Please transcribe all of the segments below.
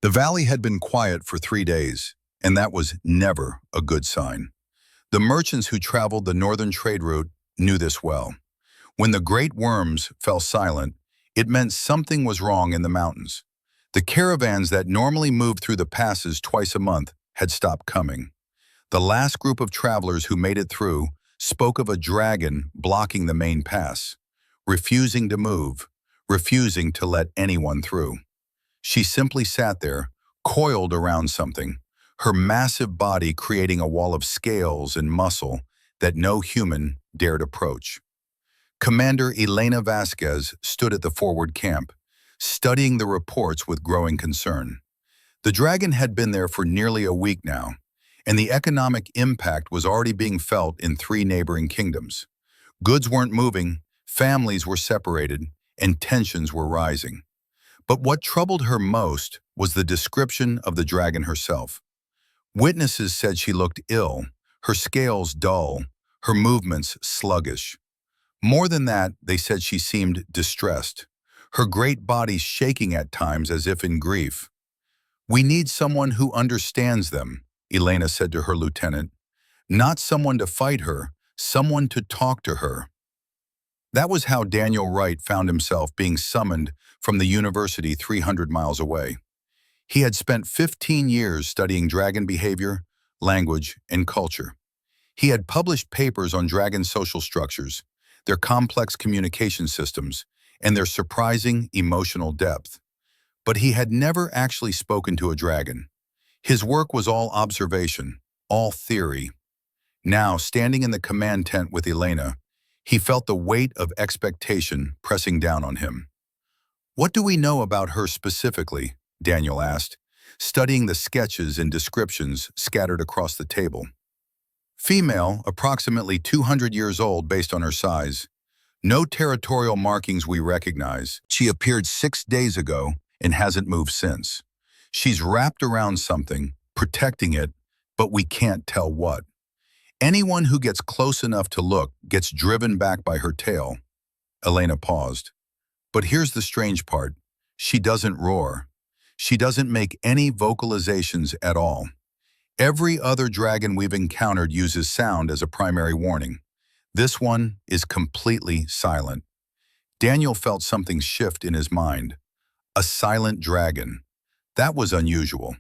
The valley had been quiet for 3 days, and that was never a good sign. The merchants who traveled the northern trade route knew this well. When the great worms fell silent, it meant something was wrong in the mountains. The caravans that normally moved through the passes twice a month had stopped coming. The last group of travelers who made it through spoke of a dragon blocking the main pass, refusing to move, refusing to let anyone through. She simply sat there, coiled around something, her massive body creating a wall of scales and muscle that no human dared approach. Commander Elena Vasquez stood at the forward camp, studying the reports with growing concern. The dragon had been there for nearly a week now, and the economic impact was already being felt in 3 neighboring kingdoms. Goods weren't moving, families were separated, and tensions were rising. But what troubled her most was the description of the dragon herself. Witnesses said she looked ill, her scales dull, her movements sluggish. More than that, they said she seemed distressed, her great body shaking at times as if in grief. "We need someone who understands them," Elena said to her lieutenant. "Not someone to fight her, someone to talk to her." That was how Daniel Wright found himself being summoned from the university 300 miles away. He had spent 15 years studying dragon behavior, language, and culture. He had published papers on dragon social structures, their complex communication systems, and their surprising emotional depth. But he had never actually spoken to a dragon. His work was all observation, all theory. Now, standing in the command tent with Elena, he felt the weight of expectation pressing down on him. "What do we know about her specifically?" Daniel asked, studying the sketches and descriptions scattered across the table. "Female, approximately 200 years old based on her size. No territorial markings we recognize. She appeared 6 days ago and hasn't moved since. She's wrapped around something, protecting it, but we can't tell what. Anyone who gets close enough to look gets driven back by her tail." Elena paused. "But here's the strange part. She doesn't roar. She doesn't make any vocalizations at all. Every other dragon we've encountered uses sound as a primary warning. This one is completely silent." Daniel felt something shift in his mind. A silent dragon. That was unusual.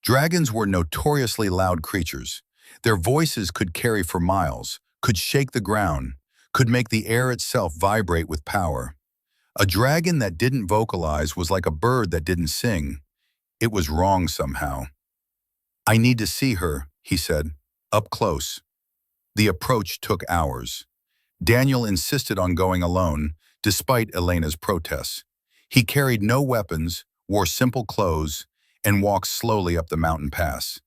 Dragons were notoriously loud creatures. Their voices could carry for miles, could shake the ground, could make the air itself vibrate with power. A dragon that didn't vocalize was like a bird that didn't sing. It was wrong somehow. "I need to see her," he said, "up close." The approach took hours. Daniel insisted on going alone, despite Elena's protests. He carried no weapons, wore simple clothes, and walked slowly up the mountain pass.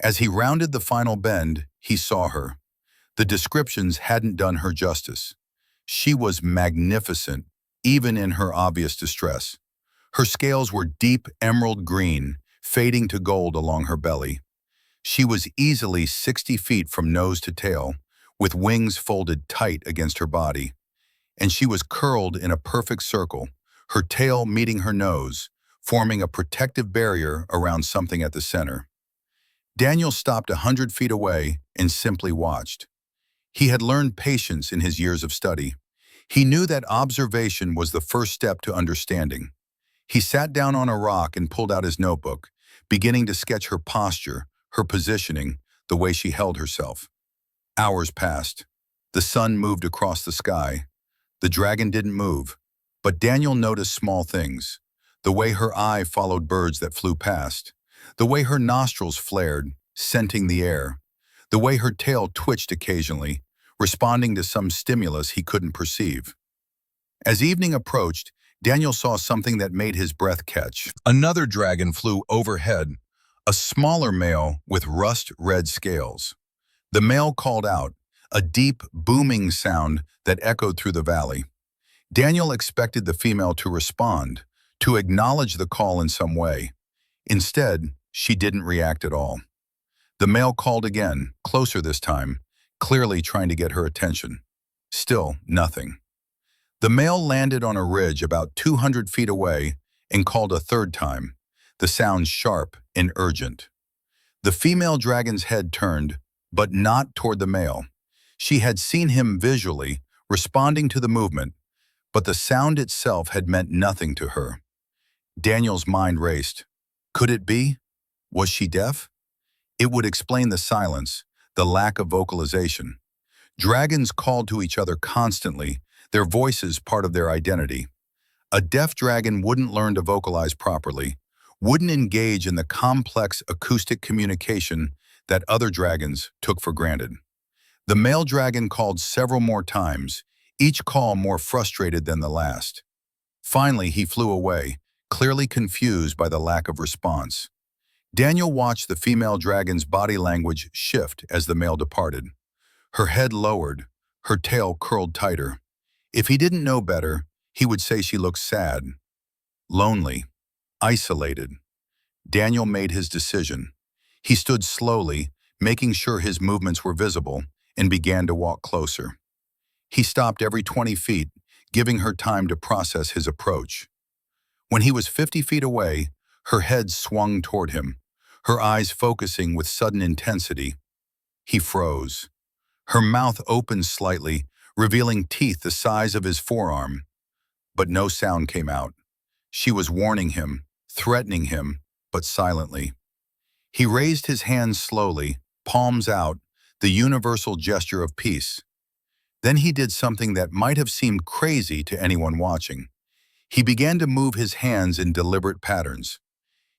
As he rounded the final bend, he saw her. The descriptions hadn't done her justice. She was magnificent, even in her obvious distress. Her scales were deep emerald green, fading to gold along her belly. She was easily 60 feet from nose to tail, with wings folded tight against her body. And she was curled in a perfect circle, her tail meeting her nose, forming a protective barrier around something at the center. Daniel stopped 100 feet away and simply watched. He had learned patience in his years of study. He knew that observation was the first step to understanding. He sat down on a rock and pulled out his notebook, beginning to sketch her posture, her positioning, the way she held herself. Hours passed. The sun moved across the sky. The dragon didn't move, but Daniel noticed small things. The way her eye followed birds that flew past. The way her nostrils flared, scenting the air. The way her tail twitched occasionally, responding to some stimulus he couldn't perceive. As evening approached, Daniel saw something that made his breath catch. Another dragon flew overhead, a smaller male with rust-red scales. The male called out, a deep, booming sound that echoed through the valley. Daniel expected the female to respond, to acknowledge the call in some way. Instead, she didn't react at all. The male called again, closer this time, clearly trying to get her attention. Still, nothing. The male landed on a ridge about 200 feet away and called a third time, the sounds sharp and urgent. The female dragon's head turned, but not toward the male. She had seen him visually, responding to the movement, but the sound itself had meant nothing to her. Daniel's mind raced. Could it be? Was she deaf? It would explain the silence, the lack of vocalization. Dragons called to each other constantly, their voices part of their identity. A deaf dragon wouldn't learn to vocalize properly, wouldn't engage in the complex acoustic communication that other dragons took for granted. The male dragon called several more times, each call more frustrated than the last. Finally, he flew away, clearly confused by the lack of response. Daniel watched the female dragon's body language shift as the male departed. Her head lowered, her tail curled tighter. If he didn't know better, he would say she looked sad, lonely, isolated. Daniel made his decision. He stood slowly, making sure his movements were visible, and began to walk closer. He stopped every 20 feet, giving her time to process his approach. When he was 50 feet away, her head swung toward him, her eyes focusing with sudden intensity. He froze. Her mouth opened slightly, revealing teeth the size of his forearm. But no sound came out. She was warning him, threatening him, but silently. He raised his hands slowly, palms out, the universal gesture of peace. Then he did something that might have seemed crazy to anyone watching. He began to move his hands in deliberate patterns.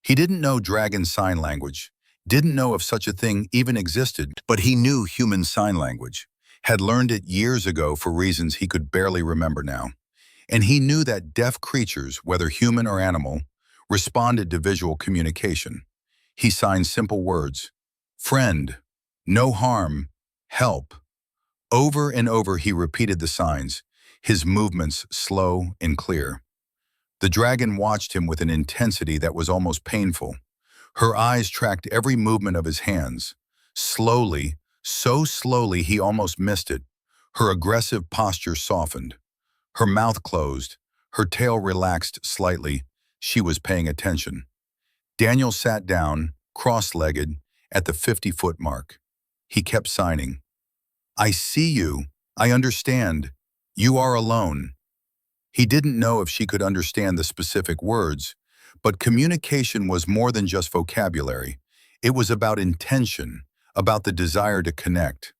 He didn't know dragon sign language, didn't know if such a thing even existed, but he knew human sign language, had learned it years ago for reasons he could barely remember now. And he knew that deaf creatures, whether human or animal, responded to visual communication. He signed simple words: friend, no harm, help. Over and over he repeated the signs, his movements slow and clear. The dragon watched him with an intensity that was almost painful. Her eyes tracked every movement of his hands. Slowly, so slowly he almost missed it, her aggressive posture softened. Her mouth closed, her tail relaxed slightly. She was paying attention. Daniel sat down, cross-legged, at the 50-foot mark. He kept signing. I see you. I understand. You are alone. He didn't know if she could understand the specific words, but communication was more than just vocabulary. It was about intention, about the desire to connect.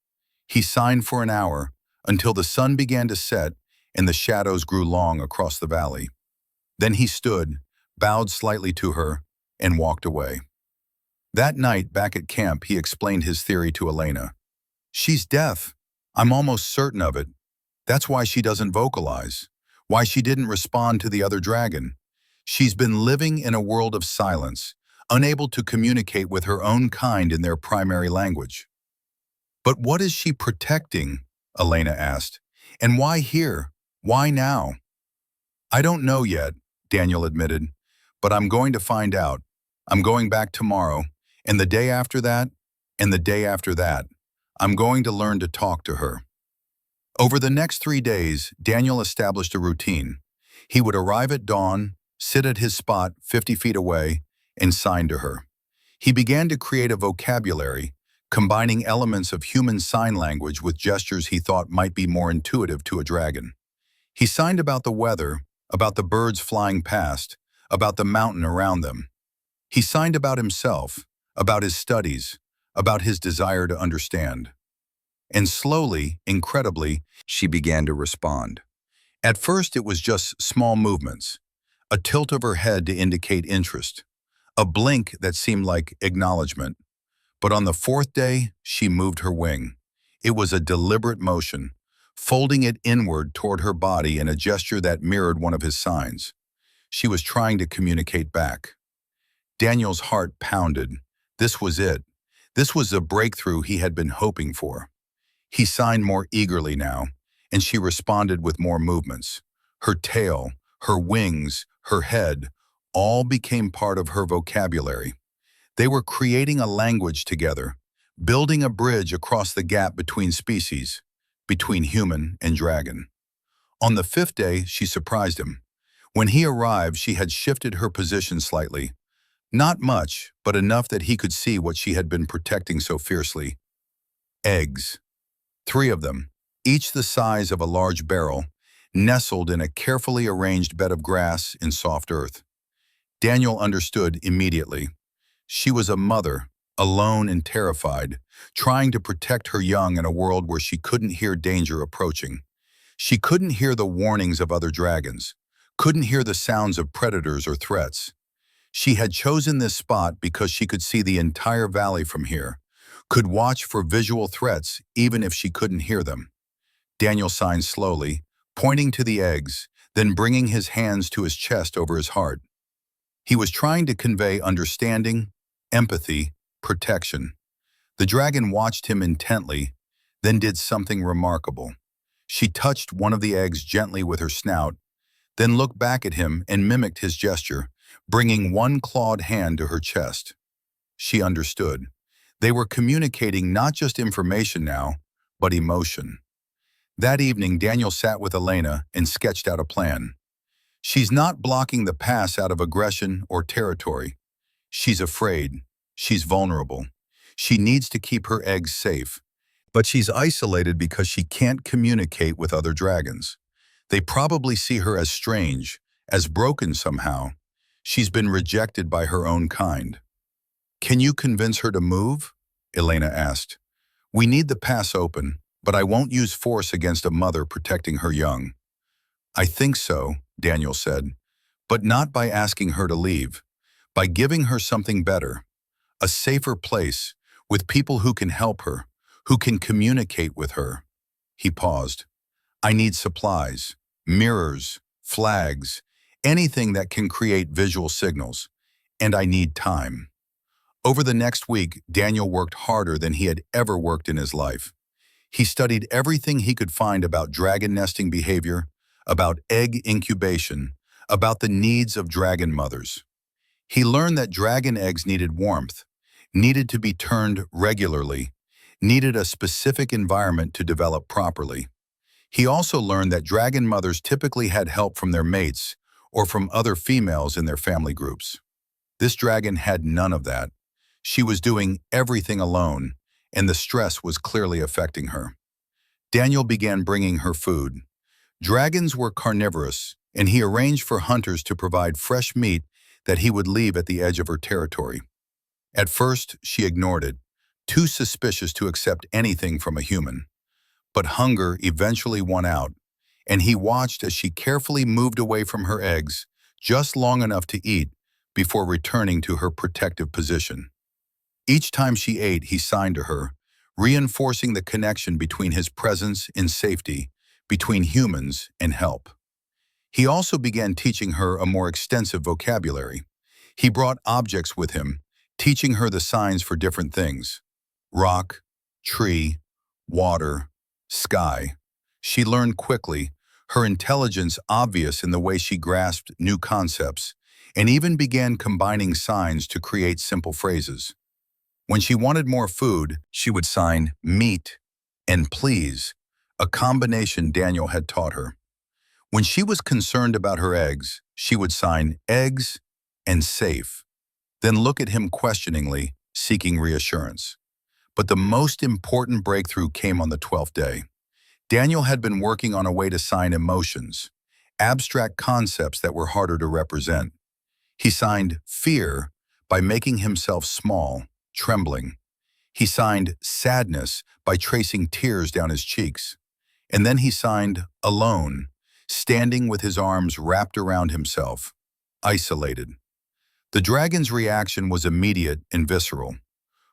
He signed for an hour, until the sun began to set and the shadows grew long across the valley. Then he stood, bowed slightly to her, and walked away. That night, back at camp, he explained his theory to Elena. She's deaf. I'm almost certain of it. That's why she doesn't vocalize, why she didn't respond to the other dragon. She's been living in a world of silence, unable to communicate with her own kind in their primary language. But what is she protecting? Elena asked. And why here? Why now? I don't know yet, Daniel admitted, but I'm going to find out. I'm going back tomorrow, and the day after that, and the day after that. I'm going to learn to talk to her. Over the next 3 days, Daniel established a routine. He would arrive at dawn, sit at his spot 50 feet away, and sign to her. He began to create a vocabulary, combining elements of human sign language with gestures he thought might be more intuitive to a dragon. He signed about the weather, about the birds flying past, about the mountain around them. He signed about himself, about his studies, about his desire to understand. And slowly, incredibly, she began to respond. At first, it was just small movements, a tilt of her head to indicate interest, a blink that seemed like acknowledgement. But on the 4th day, she moved her wing. It was a deliberate motion, folding it inward toward her body in a gesture that mirrored one of his signs. She was trying to communicate back. Daniel's heart pounded. This was it. This was the breakthrough he had been hoping for. He signed more eagerly now, and she responded with more movements. Her tail, her wings, her head, all became part of her vocabulary. They were creating a language together, building a bridge across the gap between species, between human and dragon. On the 5th day, she surprised him. When he arrived, she had shifted her position slightly, Not much, but enough that he could see what she had been protecting so fiercely. Eggs. 3 of them, each the size of a large barrel, nestled in a carefully arranged bed of grass in soft earth. Daniel understood immediately. She was a mother, alone and terrified, trying to protect her young in a world where she couldn't hear danger approaching. She couldn't hear the warnings of other dragons, couldn't hear the sounds of predators or threats. She had chosen this spot because she could see the entire valley from here, could watch for visual threats even if she couldn't hear them. Daniel signed slowly, pointing to the eggs, then bringing his hands to his chest over his heart. He was trying to convey understanding, empathy, protection. The dragon watched him intently, then did something remarkable. She touched one of the eggs gently with her snout, then looked back at him and mimicked his gesture, bringing one clawed hand to her chest. She understood. They were communicating not just information now, but emotion. That evening, Daniel sat with Elena and sketched out a plan. She's not blocking the pass out of aggression or territory. She's afraid. She's vulnerable. She needs to keep her eggs safe. But she's isolated because she can't communicate with other dragons. They probably see her as strange, as broken somehow. She's been rejected by her own kind. "Can you convince her to move?" Elena asked. "We need the pass open, but I won't use force against a mother protecting her young." "I think so," Daniel said, "but not by asking her to leave, by giving her something better, a safer place, with people who can help her, who can communicate with her." He paused. "I need supplies, mirrors, flags, anything that can create visual signals, and I need time." Over the next week, Daniel worked harder than he had ever worked in his life. He studied everything he could find about dragon nesting behavior, about egg incubation, about the needs of dragon mothers. He learned that dragon eggs needed warmth, needed to be turned regularly, needed a specific environment to develop properly. He also learned that dragon mothers typically had help from their mates or from other females in their family groups. This dragon had none of that. She was doing everything alone, and the stress was clearly affecting her. Daniel began bringing her food. Dragons were carnivorous, and he arranged for hunters to provide fresh meat that he would leave at the edge of her territory. At first, she ignored it, too suspicious to accept anything from a human. But hunger eventually won out, and he watched as she carefully moved away from her eggs, just long enough to eat, before returning to her protective position. Each time she ate, he signed to her, reinforcing the connection between his presence and safety, between humans and help. He also began teaching her a more extensive vocabulary. He brought objects with him, teaching her the signs for different things: rock, tree, water, sky. She learned quickly, her intelligence obvious in the way she grasped new concepts, and even began combining signs to create simple phrases. When she wanted more food, she would sign meat and please, a combination Daniel had taught her. When she was concerned about her eggs, she would sign eggs and safe, then look at him questioningly, seeking reassurance. But the most important breakthrough came on the 12th day. Daniel had been working on a way to sign emotions, abstract concepts that were harder to represent. He signed fear by making himself small, trembling. He signed sadness by tracing tears down his cheeks. And then he signed alone, standing with his arms wrapped around himself, isolated. The dragon's reaction was immediate and visceral.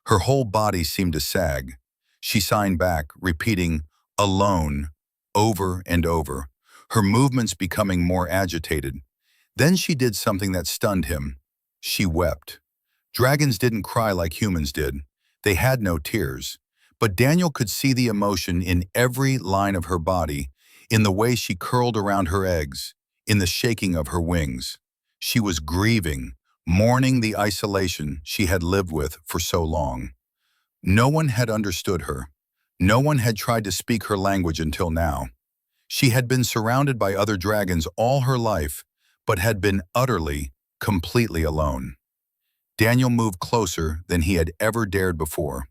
Her whole body seemed to sag. She signed back, repeating alone over and over, her movements becoming more agitated. Then she did something that stunned him. She wept. Dragons didn't cry like humans did. They had no tears. But Daniel could see the emotion in every line of her body, in the way she curled around her eggs, in the shaking of her wings. She was grieving, mourning the isolation she had lived with for so long. No one had understood her. No one had tried to speak her language until now. She had been surrounded by other dragons all her life, but had been utterly, completely alone. Daniel moved closer than he had ever dared before.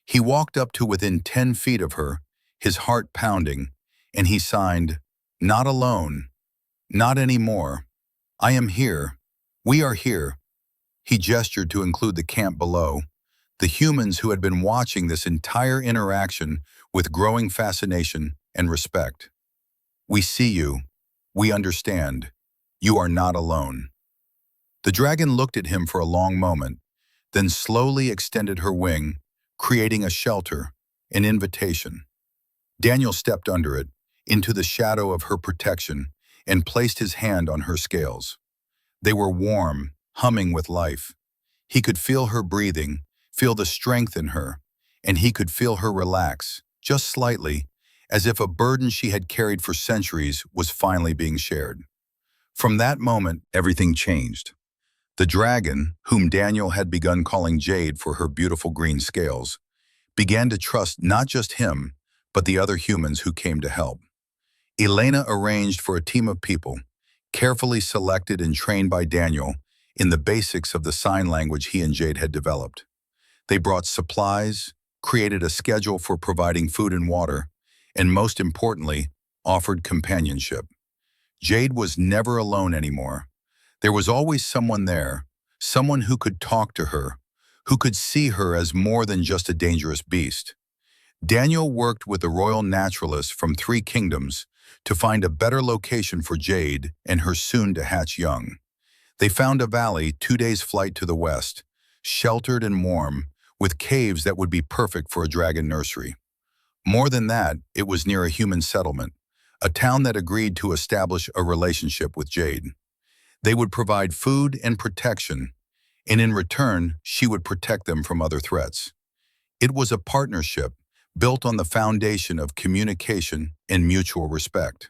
He walked up to within 10 feet of her, his heart pounding, and he signed, "Not alone. Not anymore. I am here. We are here." He gestured to include the camp below, the humans who had been watching this entire interaction with growing fascination and respect. "We see you. We understand. You are not alone." The dragon looked at him for a long moment, then slowly extended her wing, creating a shelter, an invitation. Daniel stepped under it, into the shadow of her protection, and placed his hand on her scales. They were warm, humming with life. He could feel her breathing, feel the strength in her, and he could feel her relax, just slightly, as if a burden she had carried for centuries was finally being shared. From that moment, everything changed. The dragon, whom Daniel had begun calling Jade for her beautiful green scales, began to trust not just him, but the other humans who came to help. Elena arranged for a team of people, carefully selected and trained by Daniel in the basics of the sign language he and Jade had developed. They brought supplies, created a schedule for providing food and water, and most importantly, offered companionship. Jade was never alone anymore. There was always someone there, someone who could talk to her, who could see her as more than just a dangerous beast. Daniel worked with the royal naturalists from 3 kingdoms to find a better location for Jade and her soon-to-hatch young. They found a valley 2 days' flight to the west, sheltered and warm, with caves that would be perfect for a dragon nursery. More than that, it was near a human settlement, a town that agreed to establish a relationship with Jade. They would provide food and protection, and in return, she would protect them from other threats. It was a partnership built on the foundation of communication and mutual respect.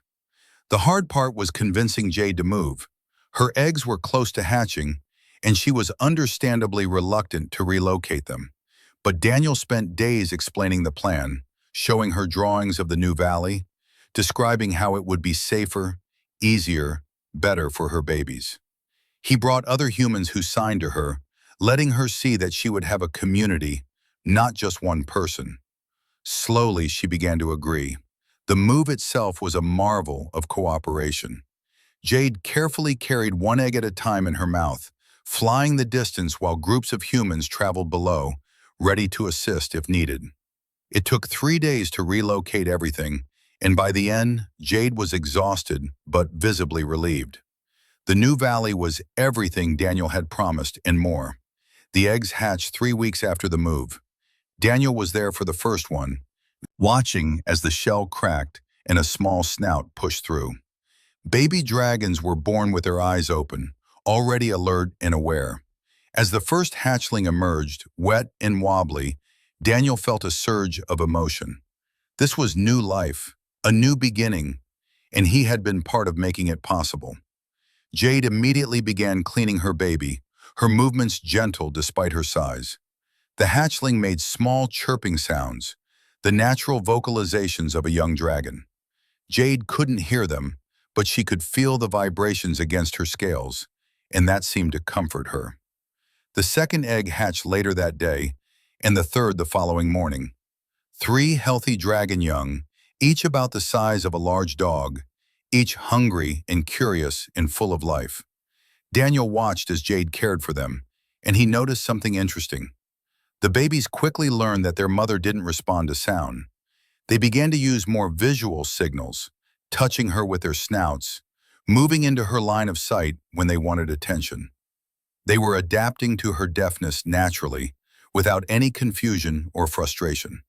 The hard part was convincing Jade to move. Her eggs were close to hatching, and she was understandably reluctant to relocate them. But Daniel spent days explaining the plan, showing her drawings of the new valley, describing how it would be safer, easier, better for her babies. He brought other humans who signed to her, letting her see that she would have a community, not just one person. Slowly, she began to agree. The move itself was a marvel of cooperation. Jade carefully carried 1 egg at a time in her mouth, flying the distance while groups of humans traveled below, ready to assist if needed. It took 3 days to relocate everything, and by the end, Jade was exhausted but visibly relieved. The new valley was everything Daniel had promised and more. The eggs hatched 3 weeks after the move. Daniel was there for the first one, watching as the shell cracked and a small snout pushed through. Baby dragons were born with their eyes open, already alert and aware. As the first hatchling emerged, wet and wobbly, Daniel felt a surge of emotion. This was new life, a new beginning, and he had been part of making it possible. Jade immediately began cleaning her baby, her movements gentle despite her size. The hatchling made small chirping sounds, the natural vocalizations of a young dragon. Jade couldn't hear them, but she could feel the vibrations against her scales, and that seemed to comfort her. The second egg hatched later that day, and the third the following morning. 3 healthy dragon young, each about the size of a large dog, each hungry and curious and full of life. Daniel watched as Jade cared for them, and he noticed something interesting. The babies quickly learned that their mother didn't respond to sound. They began to use more visual signals, touching her with their snouts, moving into her line of sight when they wanted attention. They were adapting to her deafness naturally, without any confusion or frustration.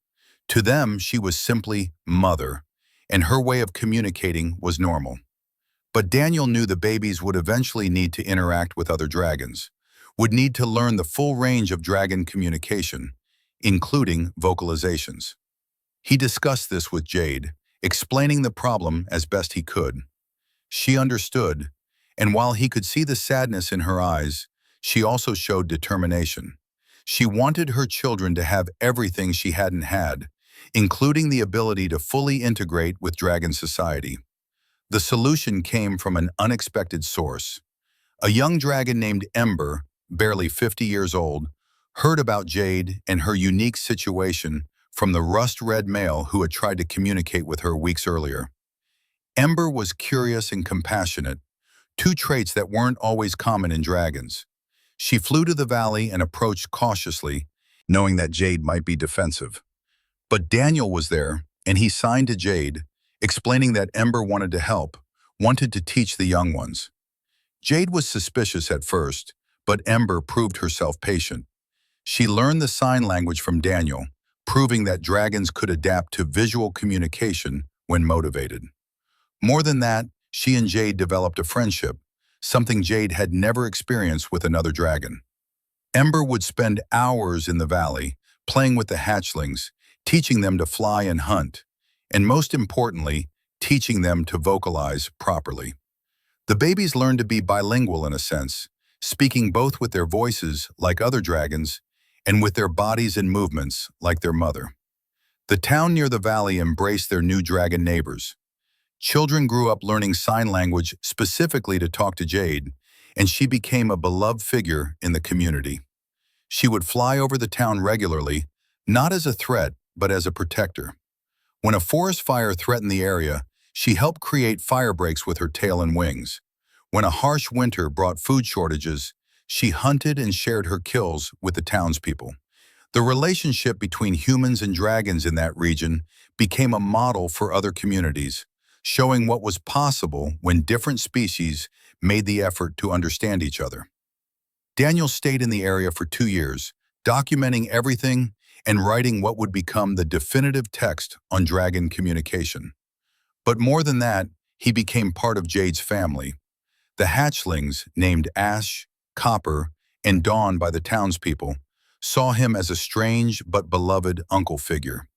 To them, she was simply mother, and her way of communicating was normal. But Daniel knew the babies would eventually need to interact with other dragons, would need to learn the full range of dragon communication, including vocalizations. He discussed this with Jade, explaining the problem as best he could. She understood, and while he could see the sadness in her eyes, she also showed determination. She wanted her children to have everything she hadn't had, including the ability to fully integrate with dragon society. The solution came from an unexpected source. A young dragon named Ember barely 50 years old, heard about Jade and her unique situation from the rust-red male who had tried to communicate with her weeks earlier. Ember was curious and compassionate, two traits that weren't always common in dragons. She flew to the valley and approached cautiously, knowing that Jade might be defensive. But Daniel was there, and he signed to Jade, explaining that Ember wanted to help, wanted to teach the young ones. Jade was suspicious at first, but Ember proved herself patient. She learned the sign language from Daniel, proving that dragons could adapt to visual communication when motivated. More than that, she and Jade developed a friendship, something Jade had never experienced with another dragon. Ember would spend hours in the valley, playing with the hatchlings, teaching them to fly and hunt, and most importantly, teaching them to vocalize properly. The babies learned to be bilingual in a sense, speaking both with their voices, like other dragons, and with their bodies and movements, like their mother. The town near the valley embraced their new dragon neighbors. Children grew up learning sign language specifically to talk to Jade, and she became a beloved figure in the community. She would fly over the town regularly, not as a threat, but as a protector. When a forest fire threatened the area, she helped create fire breaks with her tail and wings. When a harsh winter brought food shortages, she hunted and shared her kills with the townspeople. The relationship between humans and dragons in that region became a model for other communities, showing what was possible when different species made the effort to understand each other. Daniel stayed in the area for 2 years, documenting everything and writing what would become the definitive text on dragon communication. But more than that, he became part of Jade's family. The hatchlings, named Ash, Copper, and Dawn by the townspeople, saw him as a strange but beloved uncle figure.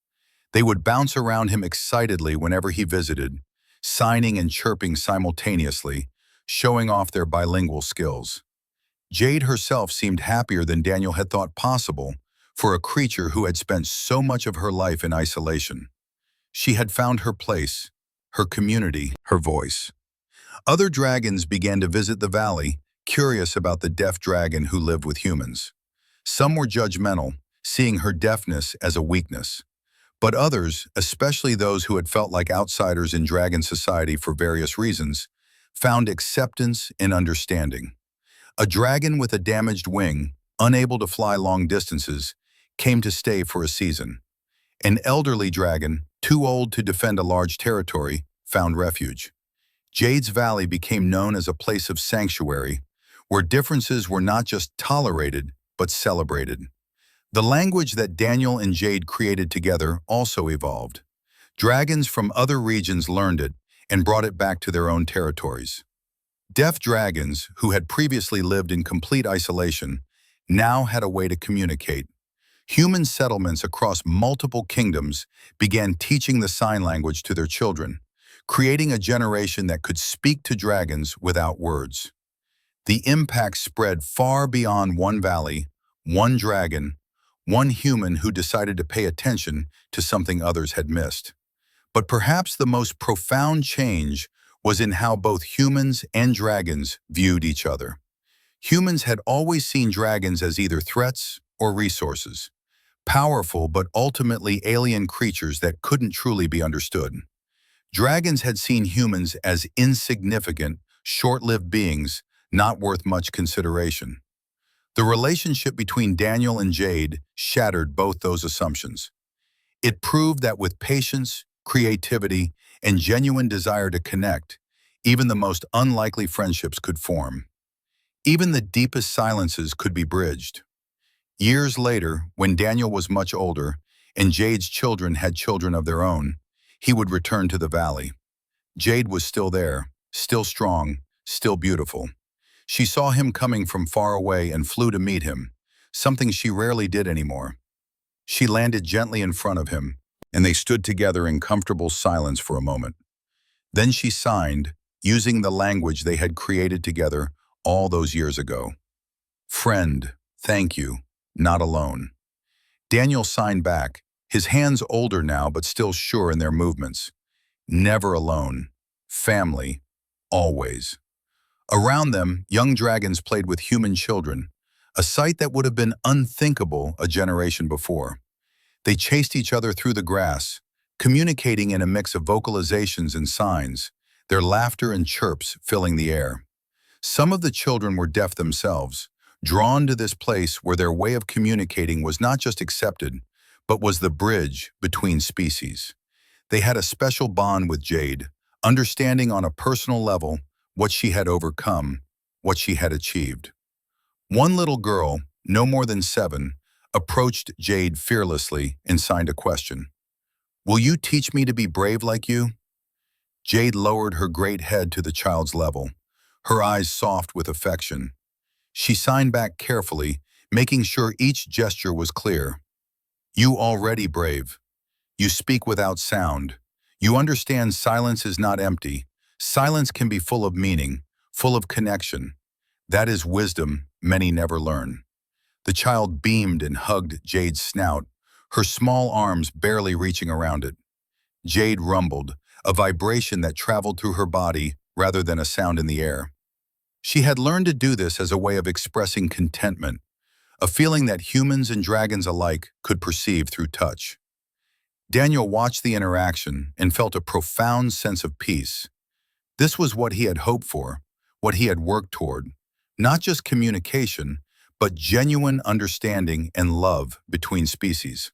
They would bounce around him excitedly whenever he visited, signing and chirping simultaneously, showing off their bilingual skills. Jade herself seemed happier than Daniel had thought possible for a creature who had spent so much of her life in isolation. She had found her place, her community, her voice. Other dragons began to visit the valley, curious about the deaf dragon who lived with humans. Some were judgmental, seeing her deafness as a weakness. But others, especially those who had felt like outsiders in dragon society for various reasons, found acceptance and understanding. A dragon with a damaged wing, unable to fly long distances, came to stay for a season. An elderly dragon, too old to defend a large territory, found refuge. Jade's Valley became known as a place of sanctuary, where differences were not just tolerated, but celebrated. The language that Daniel and Jade created together also evolved. Dragons from other regions learned it and brought it back to their own territories. Deaf dragons, who had previously lived in complete isolation, now had a way to communicate. Human settlements across multiple kingdoms began teaching the sign language to their children, creating a generation that could speak to dragons without words. The impact spread far beyond one valley, one dragon, one human who decided to pay attention to something others had missed. But perhaps the most profound change was in how both humans and dragons viewed each other. Humans had always seen dragons as either threats or resources, powerful but ultimately alien creatures that couldn't truly be understood. Dragons had seen humans as insignificant, short-lived beings not worth much consideration. The relationship between Daniel and Jade shattered both those assumptions. It proved that with patience, creativity, and genuine desire to connect, even the most unlikely friendships could form. Even the deepest silences could be bridged. Years later, when Daniel was much older and Jade's children had children of their own, he would return to the valley. Jade was still there, still strong, still beautiful. She saw him coming from far away and flew to meet him, something she rarely did anymore. She landed gently in front of him, and they stood together in comfortable silence for a moment. Then she signed, using the language they had created together all those years ago. "Friend, thank you, not alone." Daniel signed back, his hands older now but still sure in their movements. "Never alone. Family. Always." Around them, young dragons played with human children, a sight that would have been unthinkable a generation before. They chased each other through the grass, communicating in a mix of vocalizations and signs, their laughter and chirps filling the air. Some of the children were deaf themselves, drawn to this place where their way of communicating was not just accepted, but was the bridge between species. They had a special bond with Jade, understanding on a personal level what she had overcome, what she had achieved. One little girl, no more than 7, approached Jade fearlessly and signed a question. "Will you teach me to be brave like you?" Jade lowered her great head to the child's level, her eyes soft with affection. She signed back carefully, making sure each gesture was clear. "You already brave. You speak without sound. You understand silence is not empty. Silence can be full of meaning, full of connection. That is wisdom many never learn." The child beamed and hugged Jade's snout, her small arms barely reaching around it. Jade rumbled, a vibration that traveled through her body rather than a sound in the air. She had learned to do this as a way of expressing contentment, a feeling that humans and dragons alike could perceive through touch. Daniel watched the interaction and felt a profound sense of peace. This was what he had hoped for, what he had worked toward. Not just communication, but genuine understanding and love between species.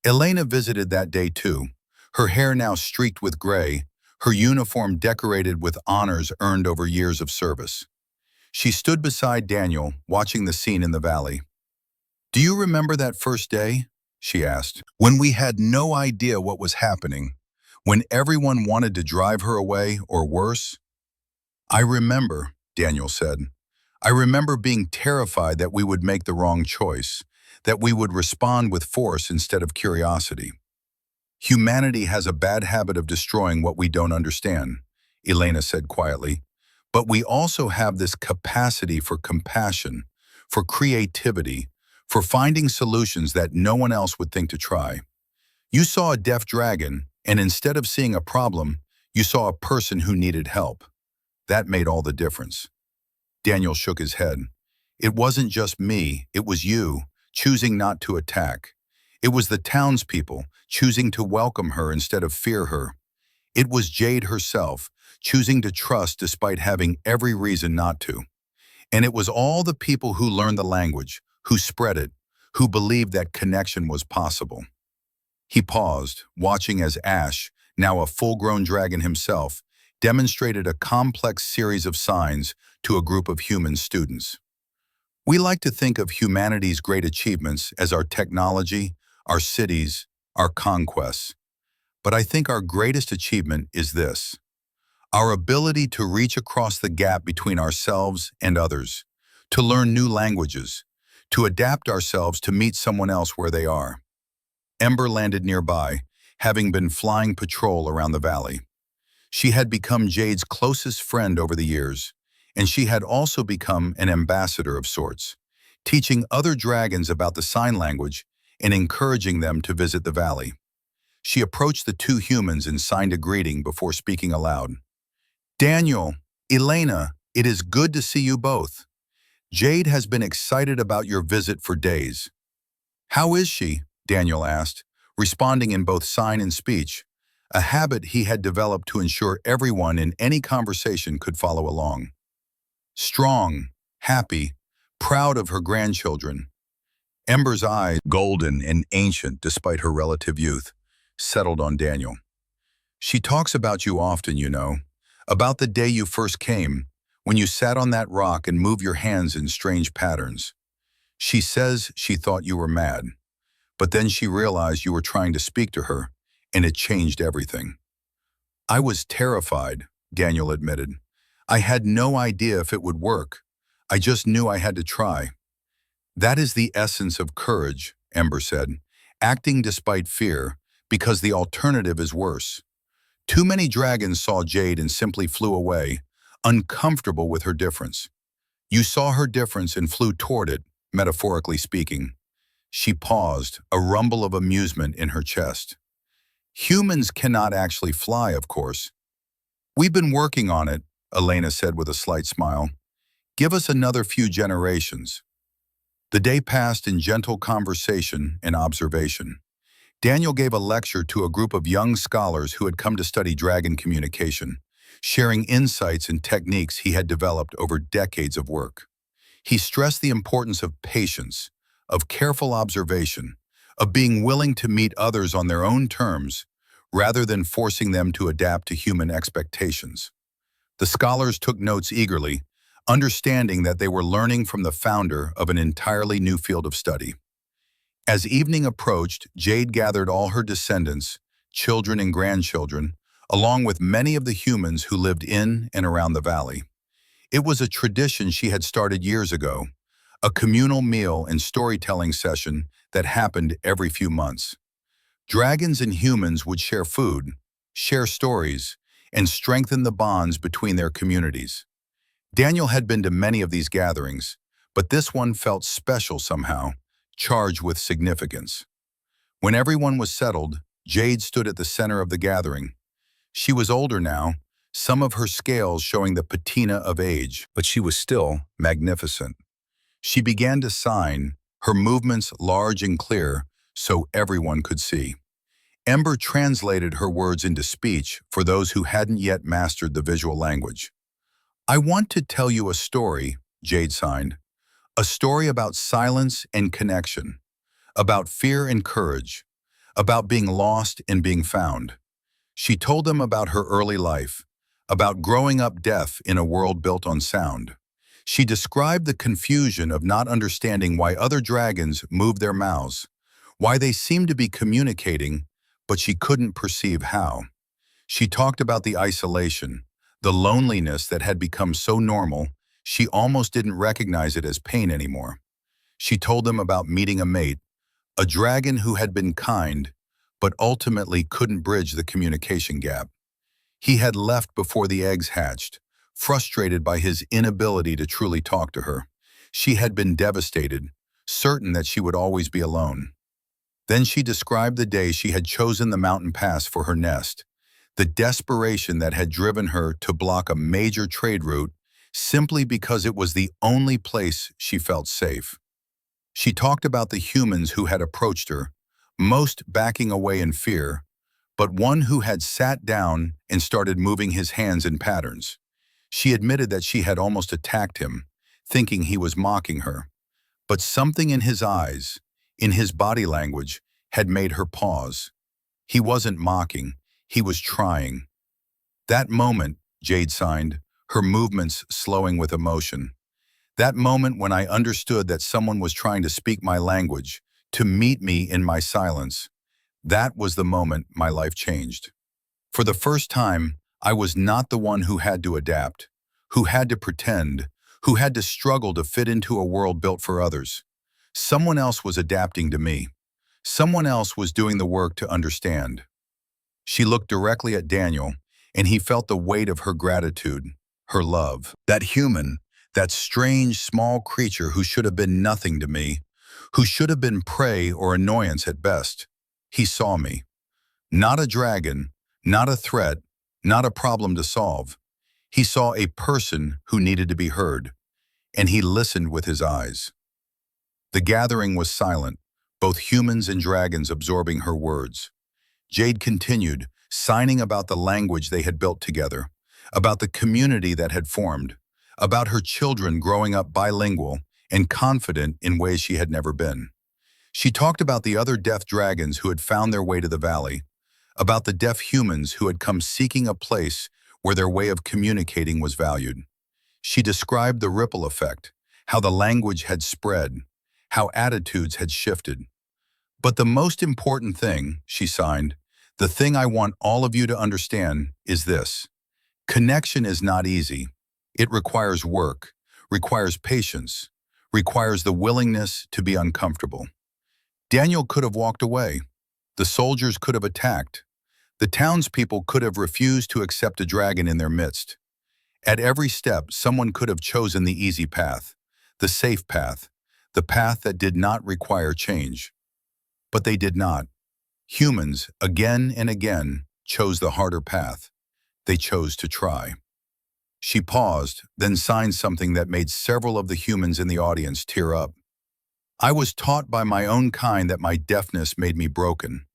Elena visited that day too, her hair now streaked with gray, her uniform decorated with honors earned over years of service. She stood beside Daniel, watching the scene in the valley. "Do you remember that first day?" she asked. "When we had no idea what was happening, when everyone wanted to drive her away or worse?" "I remember," Daniel said. "I remember being terrified that we would make the wrong choice, that we would respond with force instead of curiosity. Humanity has a bad habit of destroying what we don't understand," Elena said quietly. "But we also have this capacity for compassion, for creativity, for finding solutions that no one else would think to try. You saw a deaf dragon, and instead of seeing a problem, you saw a person who needed help. That made all the difference." Daniel shook his head. "It wasn't just me, it was you, choosing not to attack. It was the townspeople, choosing to welcome her instead of fear her. It was Jade herself, choosing to trust despite having every reason not to. And it was all the people who learned the language, who spread it, who believed that connection was possible." He paused, watching as Ash, now a full-grown dragon himself, demonstrated a complex series of signs to a group of human students. We like to think of humanity's great achievements as our technology, our cities, our conquests. But I think our greatest achievement is this: our ability to reach across the gap between ourselves and others, to learn new languages, to adapt ourselves to meet someone else where they are. Ember landed nearby, having been flying patrol around the valley. She had become Jade's closest friend over the years, and she had also become an ambassador of sorts, teaching other dragons about the sign language and encouraging them to visit the valley. She approached the 2 humans and signed a greeting before speaking aloud. "Daniel, Elena, it is good to see you both. Jade has been excited about your visit for days." "How is she?" Daniel asked, responding in both sign and speech, a habit he had developed to ensure everyone in any conversation could follow along. "Strong, happy, proud of her grandchildren." Ember's eyes, golden and ancient despite her relative youth, settled on Daniel. "She talks about you often, you know, about the day you first came, when you sat on that rock and moved your hands in strange patterns. She says she thought you were mad, but then she realized you were trying to speak to her, and it changed everything." "I was terrified," Daniel admitted. "I had no idea if it would work. I just knew I had to try." "That is the essence of courage," Ember said, "acting despite fear, because the alternative is worse. Too many dragons saw Jade and simply flew away, uncomfortable with her difference. You saw her difference and flew toward it, metaphorically speaking." She paused, a rumble of amusement in her chest. "Humans cannot actually fly, of course." "We've been working on it," Elena said with a slight smile. "Give us another few generations." The day passed in gentle conversation and observation. Daniel gave a lecture to a group of young scholars who had come to study dragon communication, sharing insights and techniques he had developed over decades of work. He stressed the importance of patience, of careful observation, of being willing to meet others on their own terms, rather than forcing them to adapt to human expectations. The scholars took notes eagerly, understanding that they were learning from the founder of an entirely new field of study. As evening approached, Jade gathered all her descendants, children and grandchildren, along with many of the humans who lived in and around the valley. It was a tradition she had started years ago, a communal meal and storytelling session that happened every few months. Dragons and humans would share food, share stories, and strengthen the bonds between their communities. Daniel had been to many of these gatherings, but this one felt special somehow, charged with significance. When everyone was settled, Jade stood at the center of the gathering. She was older now, some of her scales showing the patina of age, but she was still magnificent. She began to sign, her movements large and clear, so everyone could see. Ember translated her words into speech for those who hadn't yet mastered the visual language. "I want to tell you a story," Jade signed. "A story about silence and connection, about fear and courage, about being lost and being found." She told them about her early life, about growing up deaf in a world built on sound. She described the confusion of not understanding why other dragons moved their mouths, why they seemed to be communicating, but she couldn't perceive how. She talked about the isolation, the loneliness that had become so normal, she almost didn't recognize it as pain anymore. She told them about meeting a mate, a dragon who had been kind, but ultimately couldn't bridge the communication gap. He had left before the eggs hatched, frustrated by his inability to truly talk to her. She had been devastated, certain that she would always be alone. Then she described the day she had chosen the mountain pass for her nest, the desperation that had driven her to block a major trade route simply because it was the only place she felt safe. She talked about the humans who had approached her, most backing away in fear, but one who had sat down and started moving his hands in patterns. She admitted that she had almost attacked him, thinking he was mocking her. But something in his eyes, in his body language, had made her pause. He wasn't mocking, he was trying. That moment, Jade signed, her movements slowing with emotion. That moment when I understood that someone was trying to speak my language, to meet me in my silence. That was the moment my life changed. For the first time, I was not the one who had to adapt, who had to pretend, who had to struggle to fit into a world built for others. Someone else was adapting to me. Someone else was doing the work to understand. She looked directly at Daniel, and he felt the weight of her gratitude, her love. That human, that strange small creature who should have been nothing to me, who should have been prey or annoyance at best. He saw me. Not a dragon, not a threat, not a problem to solve. He saw a person who needed to be heard, and he listened with his eyes. The gathering was silent, both humans and dragons absorbing her words. Jade continued, signing about the language they had built together, about the community that had formed, about her children growing up bilingual and confident in ways she had never been. She talked about the other deaf dragons who had found their way to the valley, about the deaf humans who had come seeking a place where their way of communicating was valued. She described the ripple effect, how the language had spread, how attitudes had shifted. But the most important thing, she signed, the thing I want all of you to understand is this. Connection is not easy. It requires work, requires patience, requires the willingness to be uncomfortable. Daniel could have walked away. The soldiers could have attacked. The townspeople could have refused to accept a dragon in their midst. At every step, someone could have chosen the easy path, the safe path, the path that did not require change. But they did not. Humans, again and again, chose the harder path. They chose to try. She paused, then signed something that made several of the humans in the audience tear up. I was taught by my own kind that my deafness made me broken,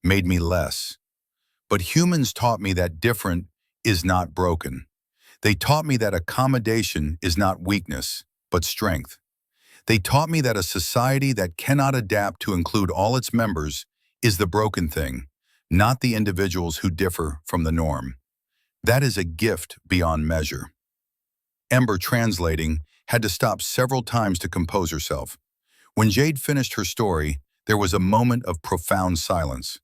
made me less. But humans taught me that different is not broken. They taught me that accommodation is not weakness, but strength. They taught me that a society that cannot adapt to include all its members is the broken thing, not the individuals who differ from the norm. That is a gift beyond measure. Ember, translating, had to stop several times to compose herself. When Jade finished her story, there was a moment of profound silence.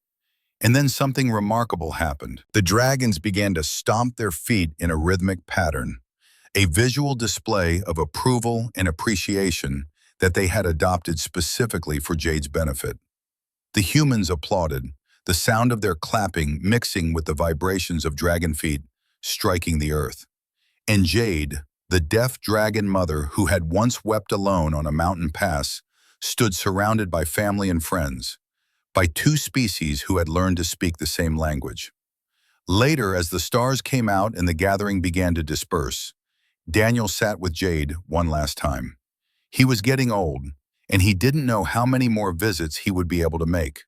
And then something remarkable happened. The dragons began to stomp their feet in a rhythmic pattern, a visual display of approval and appreciation that they had adopted specifically for Jade's benefit. The humans applauded, the sound of their clapping mixing with the vibrations of dragon feet striking the earth. And Jade, the deaf dragon mother who had once wept alone on a mountain pass, stood surrounded by family and friends, by two species who had learned to speak the same language. Later, as the stars came out and the gathering began to disperse, Daniel sat with Jade one last time. He was getting old, and he didn't know how many more visits he would be able to make.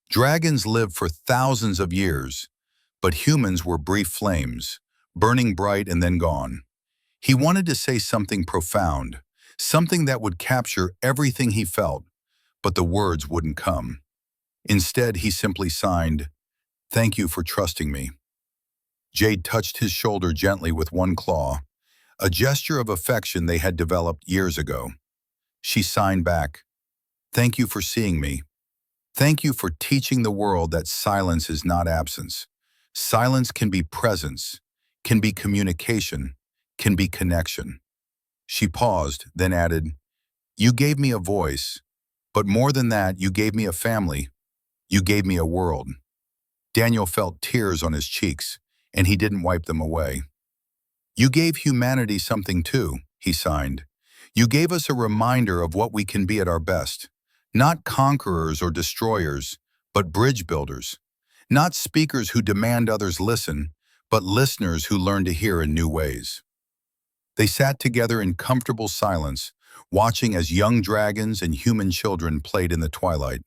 Dragons live for thousands of years, but humans were brief flames, burning bright and then gone. He wanted to say something profound, something that would capture everything he felt, but the words wouldn't come. Instead, he simply signed, "Thank you for trusting me." Jade touched his shoulder gently with one claw, a gesture of affection they had developed years ago. She signed back, "Thank you for seeing me. Thank you for teaching the world that silence is not absence. Silence can be presence, can be communication, can be connection." She paused, then added, "You gave me a voice, but more than that, you gave me a family. You gave me a world." Daniel felt tears on his cheeks, and he didn't wipe them away. "You gave humanity something too," he signed. "You gave us a reminder of what we can be at our best. Not conquerors or destroyers, but bridge builders. Not speakers who demand others listen, but listeners who learn to hear in new ways." They sat together in comfortable silence, watching as young dragons and human children played in the twilight.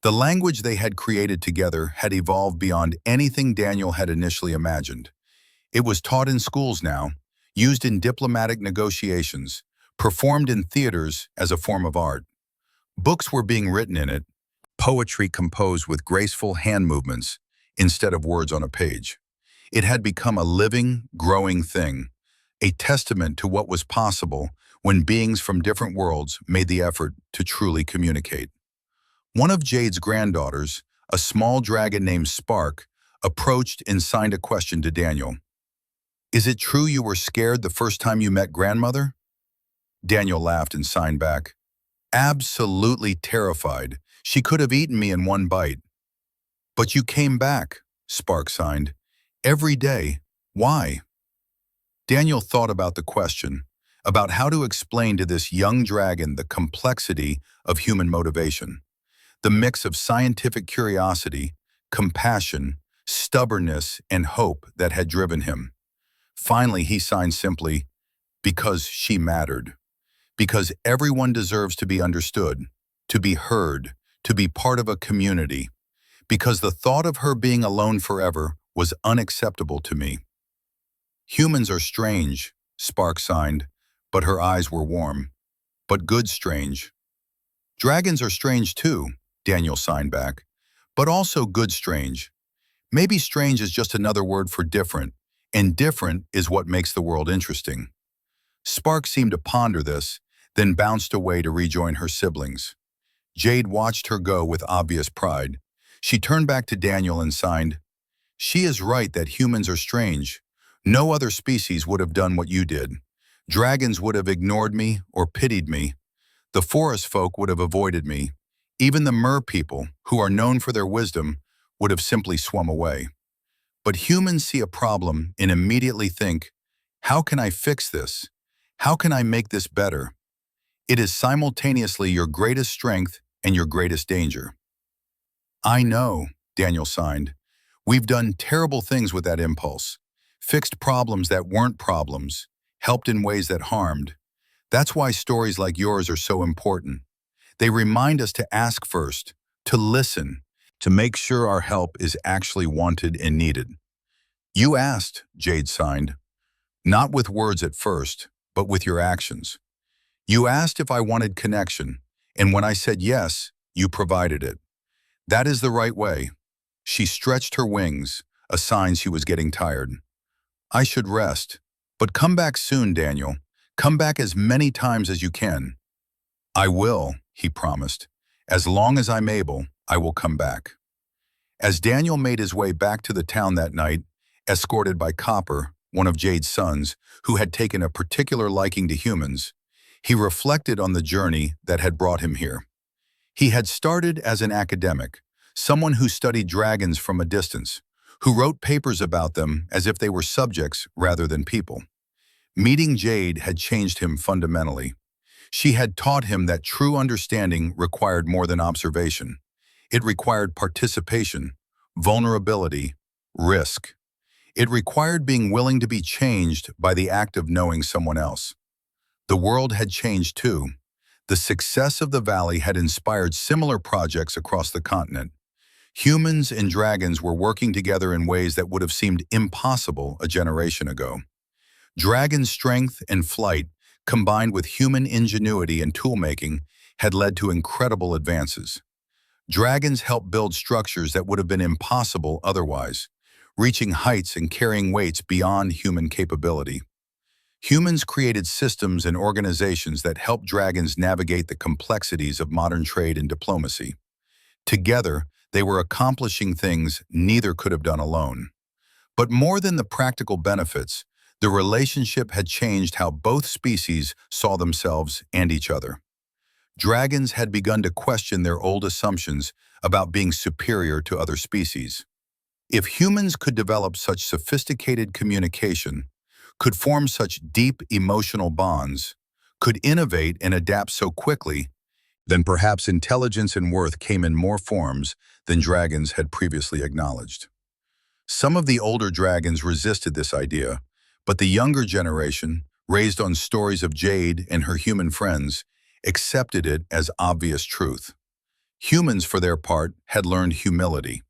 The language they had created together had evolved beyond anything Daniel had initially imagined. It was taught in schools now, used in diplomatic negotiations, performed in theaters as a form of art. Books were being written in it, poetry composed with graceful hand movements instead of words on a page. It had become a living, growing thing, a testament to what was possible when beings from different worlds made the effort to truly communicate. One of Jade's granddaughters, a small dragon named Spark, approached and signed a question to Daniel. "Is it true you were scared the first time you met grandmother?" Daniel laughed and signed back, "Absolutely terrified. She could have eaten me in one bite." "But you came back," Spark signed. "Every day. Why?" Daniel thought about the question, about how to explain to this young dragon the complexity of human motivation. The mix of scientific curiosity, compassion, stubbornness, and hope that had driven him. Finally, he signed simply, "Because she mattered. Because everyone deserves to be understood, to be heard, to be part of a community. Because the thought of her being alone forever was unacceptable to me." "Humans are strange," Spark signed, but her eyes were warm. "But good strange." "Dragons are strange too," Daniel signed back, "but also good strange. Maybe strange is just another word for different, and different is what makes the world interesting." Spark seemed to ponder this, then bounced away to rejoin her siblings. Jade watched her go with obvious pride. She turned back to Daniel and signed, "She is right that humans are strange. No other species would have done what you did. Dragons would have ignored me or pitied me. The forest folk would have avoided me. Even the mer people, who are known for their wisdom, would have simply swum away. But humans see a problem and immediately think, how can I fix this? How can I make this better? It is simultaneously your greatest strength and your greatest danger." "I know," Daniel signed. "We've done terrible things with that impulse. Fixed problems that weren't problems, helped in ways that harmed. That's why stories like yours are so important. They remind us to ask first, to listen, to make sure our help is actually wanted and needed. You asked, Jade signed, not with words at first, but with your actions. You asked if I wanted connection, and when I said yes, you provided it. That is the right way. She stretched her wings, a sign she was getting tired. I should rest. But come back soon, Daniel. Come back as many times as you can. I will, he promised. As long as I'm able, I will come back. As Daniel made his way back to the town that night, escorted by Copper, one of Jade's sons, who had taken a particular liking to humans, he reflected on the journey that had brought him here. He had started as an academic, someone who studied dragons from a distance, who wrote papers about them as if they were subjects rather than people. Meeting Jade had changed him fundamentally. She had taught him that true understanding required more than observation. It required participation, vulnerability, risk. It required being willing to be changed by the act of knowing someone else. The world had changed too. The success of the Valley had inspired similar projects across the continent. Humans and dragons were working together in ways that would have seemed impossible a generation ago. Dragon strength and flight, combined with human ingenuity and toolmaking, had led to incredible advances. Dragons helped build structures that would have been impossible otherwise, reaching heights and carrying weights beyond human capability. Humans created systems and organizations that helped dragons navigate the complexities of modern trade and diplomacy. Together, they were accomplishing things neither could have done alone. But more than the practical benefits, the relationship had changed how both species saw themselves and each other. Dragons had begun to question their old assumptions about being superior to other species. If humans could develop such sophisticated communication, could form such deep emotional bonds, could innovate and adapt so quickly, then perhaps intelligence and worth came in more forms than dragons had previously acknowledged. Some of the older dragons resisted this idea, but the younger generation, raised on stories of Jade and her human friends, accepted it as obvious truth. Humans, for their part, had learned humility.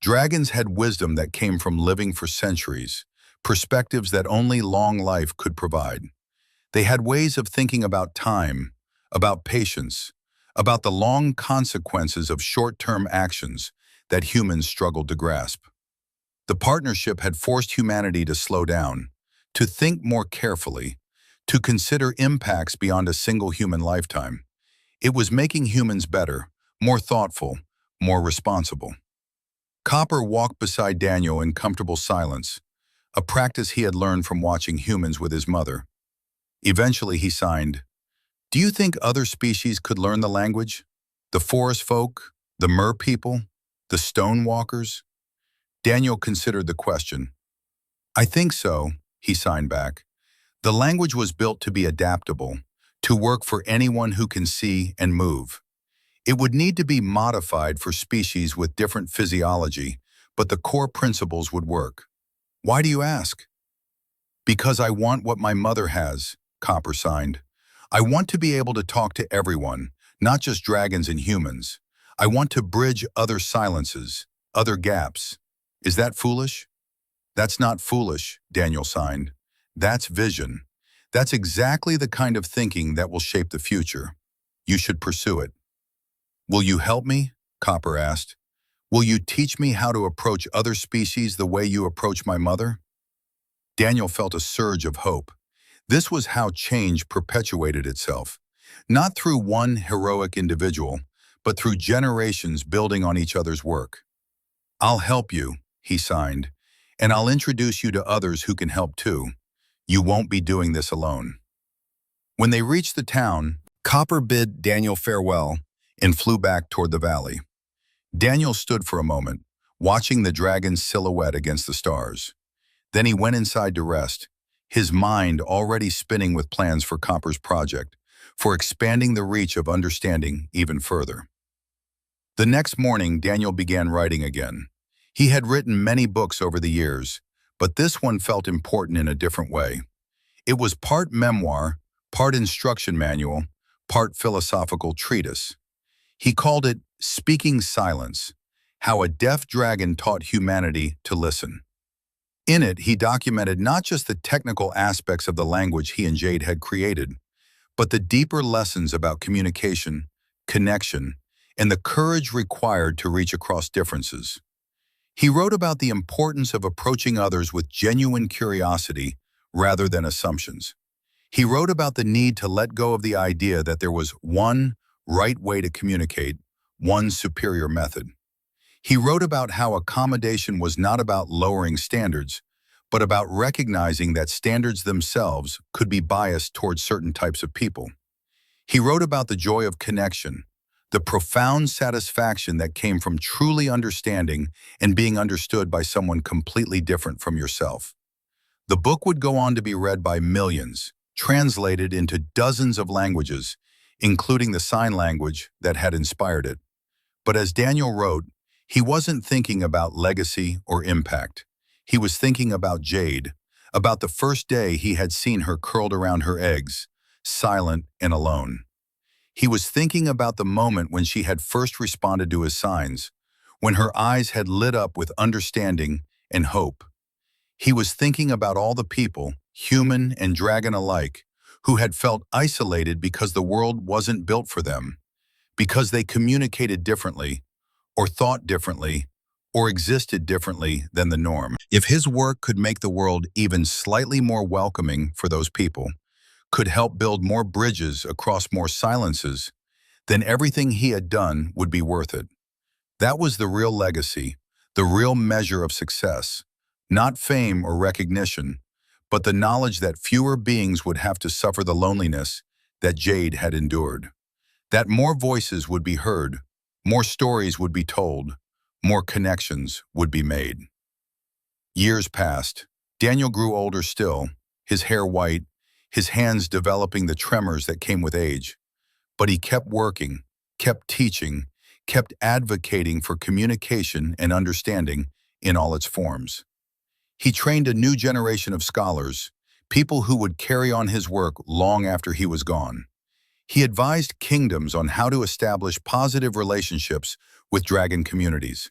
Dragons had wisdom that came from living for centuries, perspectives that only long life could provide. They had ways of thinking about time, about patience, about the long consequences of short-term actions that humans struggled to grasp. The partnership had forced humanity to slow down, to think more carefully, to consider impacts beyond a single human lifetime. It was making humans better, more thoughtful, more responsible. Copper walked beside Daniel in comfortable silence, a practice he had learned from watching humans with his mother. Eventually he signed, "Do you think other species could learn the language? The forest folk, the mer people, the stone walkers?" Daniel considered the question. "I think so," he signed back. "The language was built to be adaptable, to work for anyone who can see and move. It would need to be modified for species with different physiology, but the core principles would work." "Why do you ask?" "Because I want what my mother has," Copper signed. "I want to be able to talk to everyone, not just dragons and humans. I want to bridge other silences, other gaps. Is that foolish?" "That's not foolish," Daniel signed. "That's vision. That's exactly the kind of thinking that will shape the future. You should pursue it." "Will you help me?" Copper asked. "Will you teach me how to approach other species the way you approach my mother?" Daniel felt a surge of hope. This was how change perpetuated itself, not through one heroic individual, but through generations building on each other's work. "I'll help you," he signed, "and I'll introduce you to others who can help too. You won't be doing this alone." When they reached the town, Copper bid Daniel farewell and flew back toward the valley. Daniel stood for a moment, watching the dragon's silhouette against the stars. Then he went inside to rest, his mind already spinning with plans for Copper's project, for expanding the reach of understanding even further. The next morning, Daniel began writing again. He had written many books over the years, but this one felt important in a different way. It was part memoir, part instruction manual, part philosophical treatise. He called it Speaking Silence, How a Deaf Dragon Taught Humanity to Listen. In it, he documented not just the technical aspects of the language he and Jade had created, but the deeper lessons about communication, connection, and the courage required to reach across differences. He wrote about the importance of approaching others with genuine curiosity rather than assumptions. He wrote about the need to let go of the idea that there was one right way to communicate, one superior method. He wrote about how accommodation was not about lowering standards, but about recognizing that standards themselves could be biased towards certain types of people. He wrote about the joy of connection, the profound satisfaction that came from truly understanding and being understood by someone completely different from yourself. The book would go on to be read by millions, translated into dozens of languages, including the sign language that had inspired it. But as Daniel wrote, he wasn't thinking about legacy or impact. He was thinking about Jade, about the first day he had seen her curled around her eggs, silent and alone. He was thinking about the moment when she had first responded to his signs, when her eyes had lit up with understanding and hope. He was thinking about all the people, human and dragon alike, who had felt isolated because the world wasn't built for them, because they communicated differently, or thought differently, or existed differently than the norm. If his work could make the world even slightly more welcoming for those people, could help build more bridges across more silences, then everything he had done would be worth it. That was the real legacy, the real measure of success, not fame or recognition, but the knowledge that fewer beings would have to suffer the loneliness that Jade had endured, that more voices would be heard, more stories would be told, more connections would be made. Years passed. Daniel grew older still, his hair white, his hands developing the tremors that came with age. But he kept working, kept teaching, kept advocating for communication and understanding in all its forms. He trained a new generation of scholars, people who would carry on his work long after he was gone. He advised kingdoms on how to establish positive relationships with dragon communities.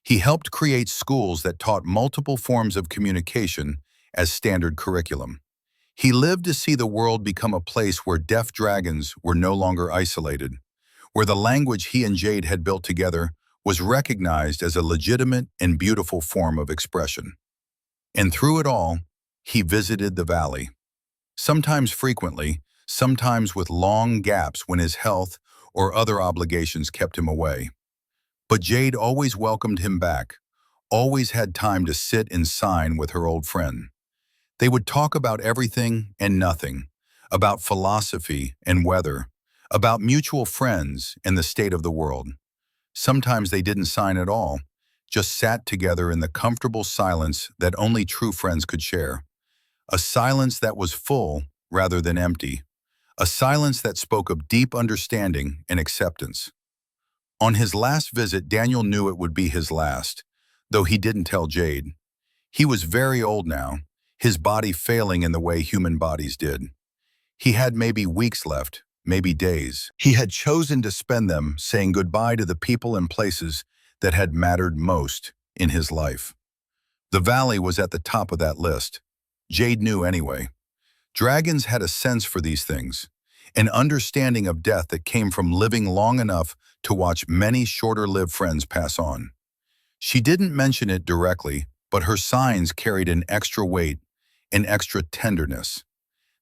He helped create schools that taught multiple forms of communication as standard curriculum. He lived to see the world become a place where deaf dragons were no longer isolated, where the language he and Jade had built together was recognized as a legitimate and beautiful form of expression. And through it all, he visited the valley. Sometimes frequently, sometimes with long gaps when his health or other obligations kept him away. But Jade always welcomed him back, always had time to sit and sign with her old friend. They would talk about everything and nothing, about philosophy and weather, about mutual friends and the state of the world. Sometimes they didn't sign at all, just sat together in the comfortable silence that only true friends could share. A silence that was full rather than empty. A silence that spoke of deep understanding and acceptance. On his last visit, Daniel knew it would be his last, though he didn't tell Jade. He was very old now, his body failing in the way human bodies did. He had maybe weeks left, maybe days. He had chosen to spend them saying goodbye to the people and places that had mattered most in his life. The valley was at the top of that list. Jade knew anyway. Dragons had a sense for these things, an understanding of death that came from living long enough to watch many shorter-lived friends pass on. She didn't mention it directly, but her signs carried an extra weight, an extra tenderness.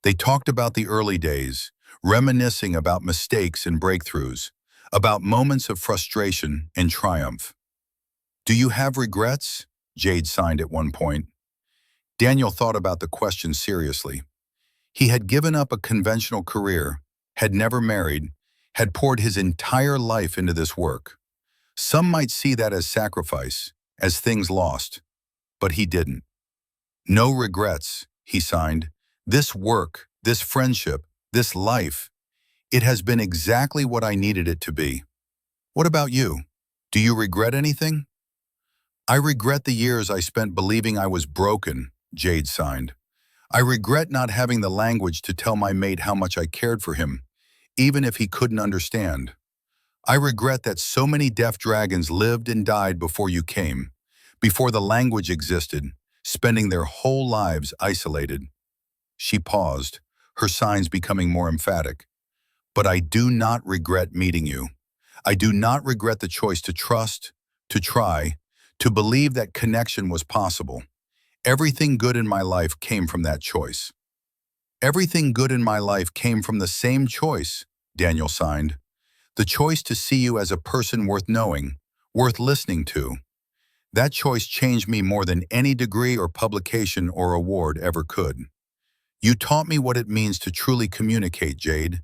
They talked about the early days, reminiscing about mistakes and breakthroughs, about moments of frustration and triumph. "Do you have regrets?" Jade signed at one point. Daniel thought about the question seriously. He had given up a conventional career, had never married, had poured his entire life into this work. Some might see that as sacrifice, as things lost, but he didn't. "No regrets," he signed. "This work, this friendship, this life, it has been exactly what I needed it to be." "What about you? Do you regret anything?" "I regret the years I spent believing I was broken," Jade signed. "I regret not having the language to tell my mate how much I cared for him, even if he couldn't understand. I regret that so many deaf dragons lived and died before you came, before the language existed, spending their whole lives isolated. She paused, her signs becoming more emphatic. But I do not regret meeting you. I do not regret the choice to trust, to try, to believe that connection was possible. Everything good in my life came from that choice. Everything good in my life came from the same choice, Daniel signed. The choice to see you as a person worth knowing, worth listening to. That choice changed me more than any degree or publication or award ever could. You taught me what it means to truly communicate, Jade.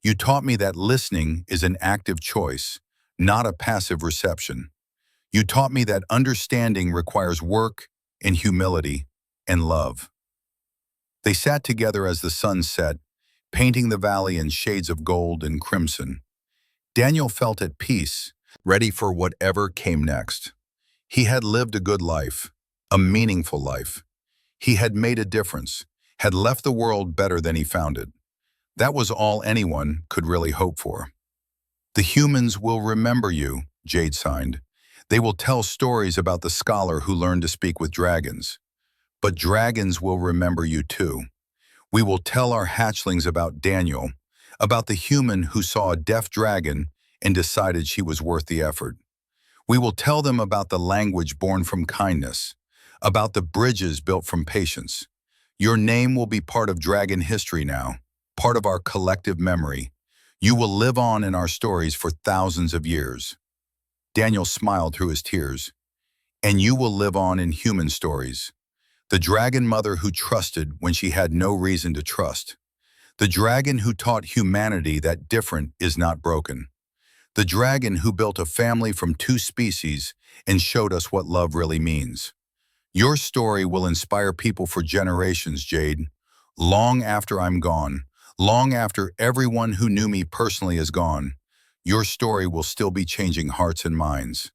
You taught me that listening is an active choice, not a passive reception. You taught me that understanding requires work and humility and love. They sat together as the sun set, painting the valley in shades of gold and crimson. Daniel felt at peace, ready for whatever came next. He had lived a good life, a meaningful life. He had made a difference, had left the world better than he found it. That was all anyone could really hope for. The humans will remember you, Jade signed. They will tell stories about the scholar who learned to speak with dragons. But dragons will remember you too. We will tell our hatchlings about Daniel, about the human who saw a deaf dragon and decided she was worth the effort. We will tell them about the language born from kindness, about the bridges built from patience. Your name will be part of dragon history now, part of our collective memory. You will live on in our stories for thousands of years. Daniel smiled through his tears. And you will live on in human stories. The dragon mother who trusted when she had no reason to trust. The dragon who taught humanity that different is not broken. The dragon who built a family from two species and showed us what love really means. Your story will inspire people for generations, Jade. Long after I'm gone, long after everyone who knew me personally is gone, your story will still be changing hearts and minds.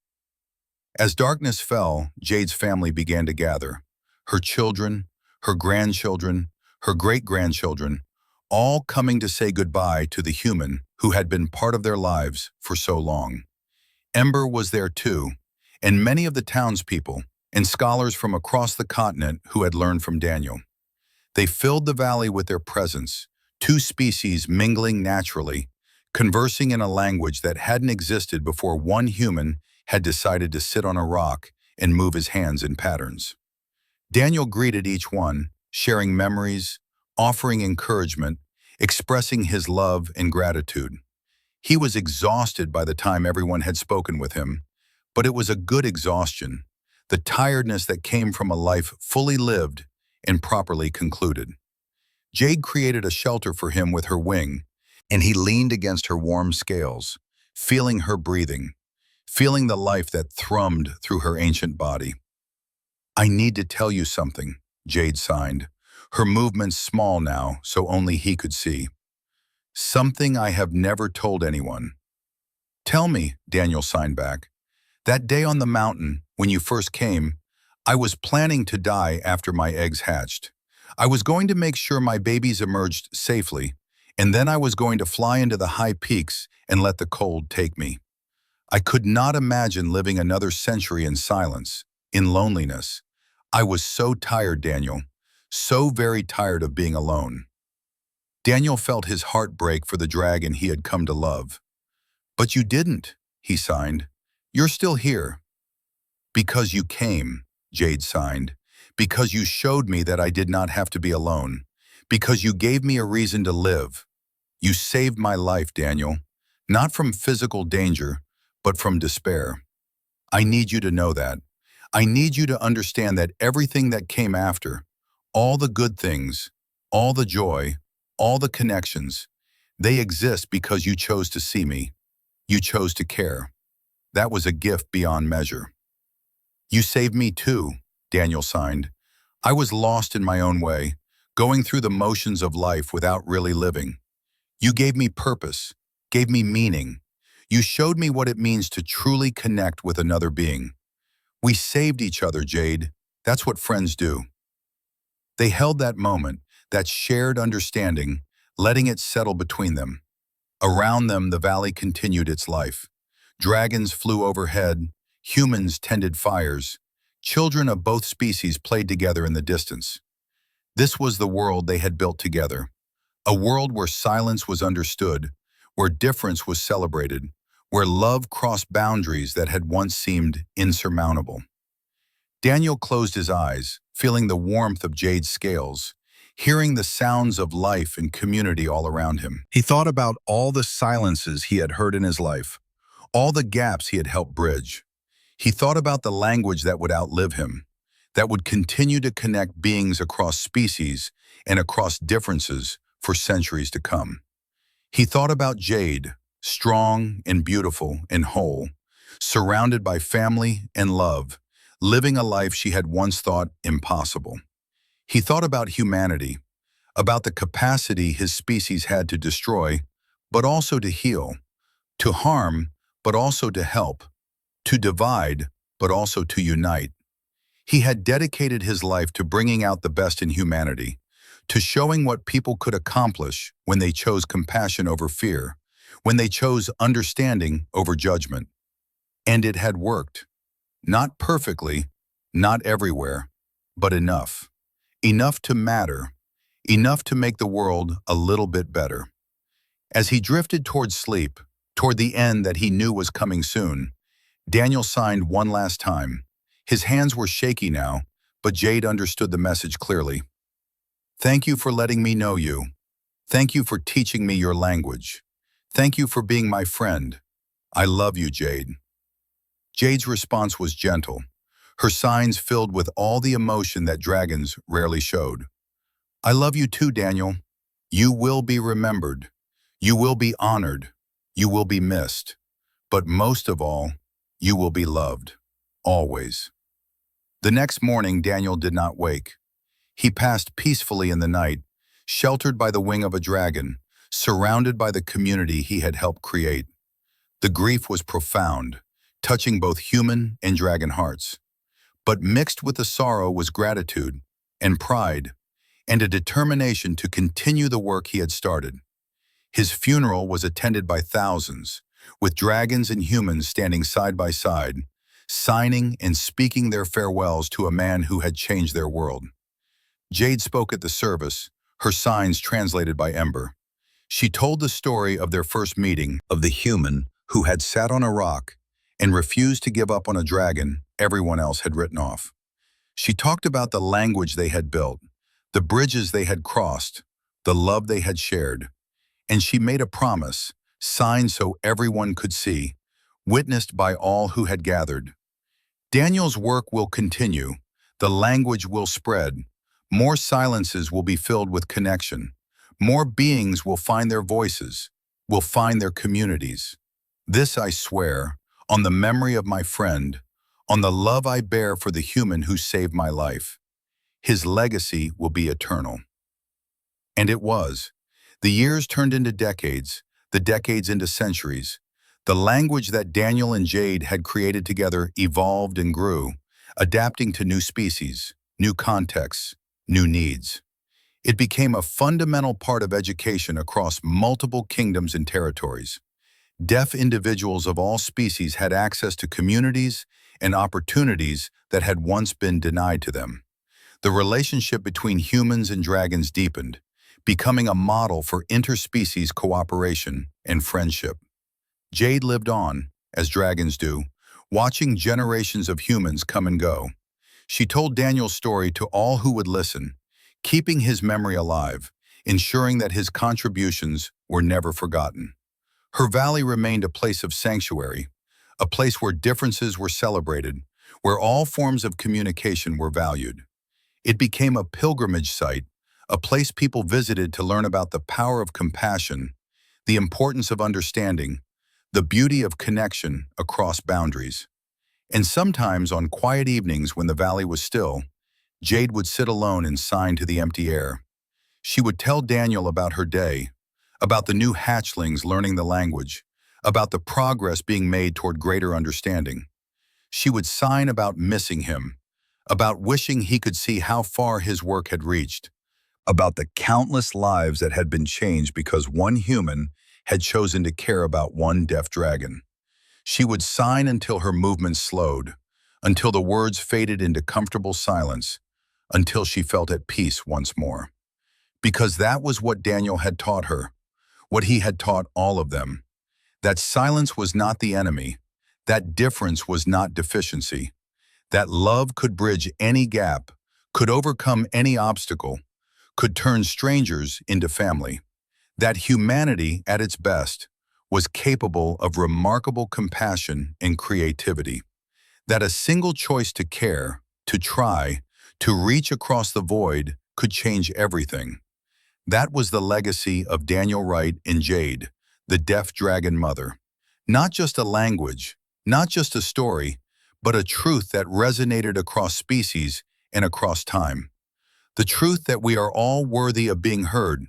As darkness fell, Jade's family began to gather. Her children, her grandchildren, her great-grandchildren, all coming to say goodbye to the human who had been part of their lives for so long. Ember was there too, and many of the townspeople and scholars from across the continent who had learned from Daniel. They filled the valley with their presence, two species mingling naturally, conversing in a language that hadn't existed before one human had decided to sit on a rock and move his hands in patterns. Daniel greeted each one, sharing memories, offering encouragement, expressing his love and gratitude. He was exhausted by the time everyone had spoken with him, but it was a good exhaustion, the tiredness that came from a life fully lived and properly concluded. Jade created a shelter for him with her wing, and he leaned against her warm scales, feeling her breathing, feeling the life that thrummed through her ancient body. I need to tell you something, Jade signed, her movements small now so only he could see. Something I have never told anyone. Tell me, Daniel signed back. That day on the mountain, when you first came, I was planning to die after my eggs hatched. I was going to make sure my babies emerged safely, and then I was going to fly into the high peaks and let the cold take me. I could not imagine living another century in silence, in loneliness. I was so tired, Daniel, so very tired of being alone. Daniel felt his heart break for the dragon he had come to love. But you didn't, he signed. You're still here. Because you came, Jade signed. Because you showed me that I did not have to be alone. Because you gave me a reason to live. You saved my life, Daniel. Not from physical danger, but from despair. I need you to know that. I need you to understand that everything that came after, all the good things, all the joy, all the connections, they exist because you chose to see me. You chose to care. That was a gift beyond measure. You saved me too, Daniel signed. I was lost in my own way, going through the motions of life without really living. You gave me purpose, gave me meaning. You showed me what it means to truly connect with another being. We saved each other, Jade. That's what friends do. They held that moment, that shared understanding, letting it settle between them. Around them, the valley continued its life. Dragons flew overhead, humans tended fires, children of both species played together in the distance. This was the world they had built together, a world where silence was understood, where difference was celebrated, where love crossed boundaries that had once seemed insurmountable. Daniel closed his eyes, feeling the warmth of Jade's scales, hearing the sounds of life and community all around him. He thought about all the silences he had heard in his life, all the gaps he had helped bridge. He thought about the language that would outlive him, that would continue to connect beings across species and across differences for centuries to come. He thought about Jade, strong and beautiful and whole, surrounded by family and love, living a life she had once thought impossible. He thought about humanity, about the capacity his species had to destroy, but also to heal, to harm, but also to help, to divide, but also to unite. He had dedicated his life to bringing out the best in humanity, to showing what people could accomplish when they chose compassion over fear, when they chose understanding over judgment. And it had worked. Not perfectly, not everywhere, but enough. Enough to matter, enough to make the world a little bit better. As he drifted toward sleep, toward the end that he knew was coming soon, Daniel signed one last time. His hands were shaky now, but Jade understood the message clearly. Thank you for letting me know you. Thank you for teaching me your language. Thank you for being my friend. I love you, Jade. Jade's response was gentle, her signs filled with all the emotion that dragons rarely showed. I love you too, Daniel. You will be remembered. You will be honored. You will be missed. But most of all, you will be loved. Always. The next morning, Daniel did not wake. He passed peacefully in the night, sheltered by the wing of a dragon, surrounded by the community he had helped create. The grief was profound, touching both human and dragon hearts. But mixed with the sorrow was gratitude and pride and a determination to continue the work he had started. His funeral was attended by thousands, with dragons and humans standing side by side, signing and speaking their farewells to a man who had changed their world. Jade spoke at the service, her signs translated by Ember. She told the story of their first meeting, of the human who had sat on a rock and refused to give up on a dragon everyone else had written off. She talked about the language they had built, the bridges they had crossed, the love they had shared. And she made a promise, signed so everyone could see, witnessed by all who had gathered. Daniel's work will continue, the language will spread, more silences will be filled with connection, more beings will find their voices, will find their communities. This I swear, on the memory of my friend, on the love I bear for the human who saved my life. His legacy will be eternal. And it was. The years turned into decades, the decades into centuries. The language that Daniel and Jade had created together evolved and grew, adapting to new species, new contexts, new needs. It became a fundamental part of education across multiple kingdoms and territories. Deaf individuals of all species had access to communities and opportunities that had once been denied to them. The relationship between humans and dragons deepened, becoming a model for interspecies cooperation and friendship. Jade lived on, as dragons do, watching generations of humans come and go. She told Daniel's story to all who would listen, keeping his memory alive, ensuring that his contributions were never forgotten. Her valley remained a place of sanctuary, a place where differences were celebrated, where all forms of communication were valued. It became a pilgrimage site, a place people visited to learn about the power of compassion, the importance of understanding, the beauty of connection across boundaries. And sometimes on quiet evenings when the valley was still, Jade would sit alone and sign to the empty air. She would tell Daniel about her day, about the new hatchlings learning the language, about the progress being made toward greater understanding. She would sign about missing him, about wishing he could see how far his work had reached, about the countless lives that had been changed because one human had chosen to care about one deaf dragon. She would sign until her movements slowed, until the words faded into comfortable silence, until she felt at peace once more. Because that was what Daniel had taught her, what he had taught all of them. That silence was not the enemy, that difference was not deficiency, that love could bridge any gap, could overcome any obstacle, could turn strangers into family. That humanity, at its best, was capable of remarkable compassion and creativity. That a single choice to care, to try, to reach across the void could change everything. That was the legacy of Daniel Wright and Jade, the deaf dragon mother. Not just a language, not just a story, but a truth that resonated across species and across time. The truth that we are all worthy of being heard,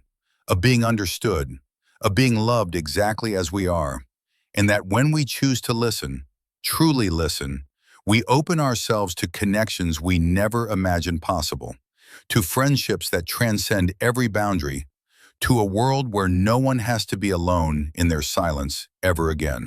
of being understood, of being loved exactly as we are, and that when we choose to listen, truly listen, we open ourselves to connections we never imagined possible, to friendships that transcend every boundary, to a world where no one has to be alone in their silence ever again.